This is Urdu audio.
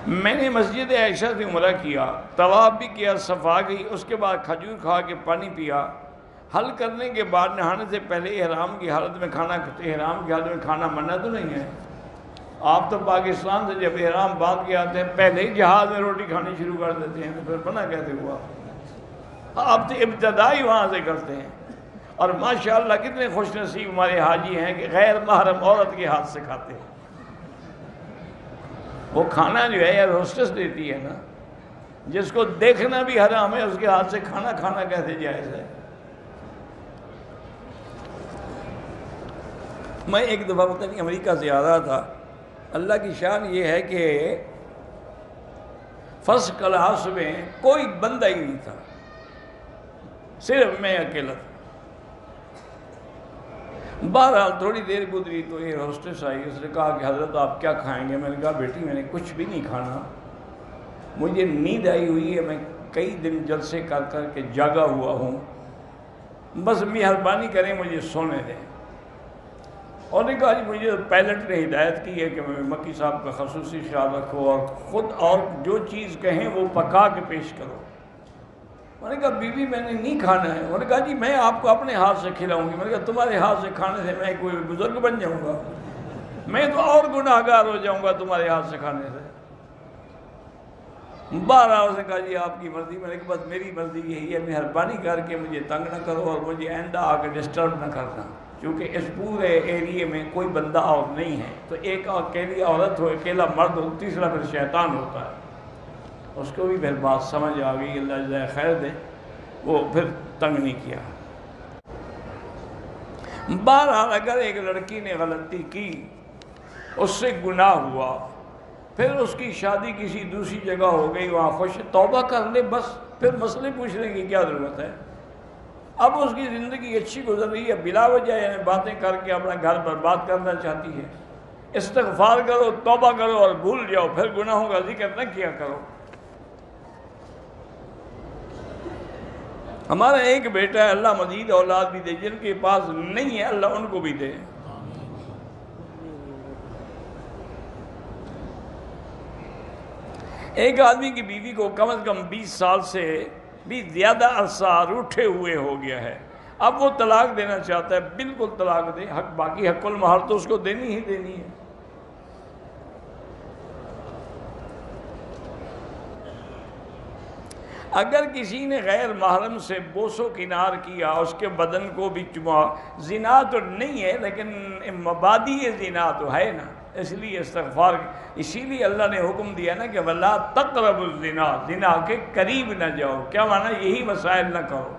میں نے مسجد عائشہ سے عمرہ کیا، طواف بھی کیا، صفا گئی، اس کے بعد کھجور کھا کے پانی پیا، حل کرنے کے بعد نہانے سے پہلے احرام کی حالت میں کھانا منع تو نہیں ہے؟ آپ تو پاکستان سے جب احرام باندھ کے آتے ہیں پہلے ہی جہاز میں روٹی کھانی شروع کر دیتے ہیں، تو پھر منع کیسے ہوا؟ آپ تو ابتدائی وہاں سے کرتے ہیں۔ اور ماشاءاللہ کتنے خوش نصیب ہمارے حاجی ہیں کہ غیر محرم عورت کے ہاتھ سے کھاتے ہیں۔ وہ کھانا جو ہے یار ہوسٹس دیتی ہے نا، جس کو دیکھنا بھی حرام ہے اس کے ہاتھ سے کھانا کیسے جائز ہے؟ میں ایک دفعہ پتہ نہیں امریکہ سے آ رہا تھا، اللہ کی شان یہ ہے کہ فرسٹ کلاس میں کوئی بندہ ہی نہیں تھا، صرف میں اکیلا تھا۔ بہرحال تھوڑی دیر گزری تو ایئر ہوسٹس آئی، اس نے کہا کہ حضرت آپ کیا کھائیں گے؟ میں نے کہا بیٹی میں نے کچھ بھی نہیں کھانا، مجھے نیند آئی ہوئی ہے، میں کئی دن جلسے کر کر کے جاگا ہوا ہوں، بس مہربانی کریں مجھے سونے دیں۔ اور نے کہا جی مجھے پائلٹ نے ہدایت کی ہے کہ میں مکی صاحب کا خصوصی خیال رکھو اور خود اور جو چیز کہیں وہ پکا کے پیش کرو۔ میں نے کہا بیوی میں نے نہیں کھانا ہے۔ انہوں نے کہا جی میں آپ کو اپنے ہاتھ سے کھلاؤں گی۔ میں نے کہا تمہارے ہاتھ سے کھانے سے میں کوئی بزرگ بن جاؤں گا؟ میں تو اور گناہگار ہو جاؤں گا تمہارے ہاتھ سے کھانے سے۔ بارہ اس نے کہا جی آپ کی مرضی۔ میں نے کہا بس میری مرضی یہی ہے، مہربانی کر کے مجھے تنگ نہ کرو اور مجھے آئندہ آ کے ڈسٹرب نہ کرنا، کیونکہ اس پورے ایریے میں کوئی بندہ اور نہیں ہے، تو ایک اکیلی عورت ہو، اکیلا مرد ہو، تیسرا پھر شیطان ہوتا ہے۔ اس کو بھی پھر بات سمجھ آ گئی، اللہ جزائے خیر دے، وہ پھر تنگ نہیں کیا۔ بہرحال اگر ایک لڑکی نے غلطی کی، اس سے گناہ ہوا، پھر اس کی شادی کسی دوسری جگہ ہو گئی، وہاں خوش توبہ کر لے، بس پھر مسئلے پوچھنے کی کیا ضرورت ہے؟ اب اس کی زندگی اچھی گزر رہی ہے، بلا وجہ یعنی باتیں کر کے اپنا گھر برباد کرنا چاہتی ہے۔ استغفار کرو، توبہ کرو اور بھول جاؤ، پھر گناہوں کا ذکر نہ کیا کرو۔ ہمارا ایک بیٹا ہے، اللہ مزید اولاد بھی دے، جن کے پاس نہیں ہے اللہ ان کو بھی دے۔ ایک آدمی کی بیوی کو کم از کم 20 سال سے بھی زیادہ عرصہ روٹھے ہوئے ہو گیا ہے، اب وہ طلاق دینا چاہتا ہے، بالکل طلاق دے، باقی حق المہر تو اس کو دینی ہی دینی ہے۔ اگر کسی نے غیر محرم سے بوس و کنار کیا، اس کے بدن کو بھی چما، زنا تو نہیں ہے لیکن مبادی زنا تو ہے نا، اس لیے استغفار، اسی لیے اللہ نے حکم دیا نا کہ وَلَا تَقْرَبُوا الزِّنَا، زنا کے قریب نہ جاؤ، کیا معنی؟ یہی مسائل نہ کرو۔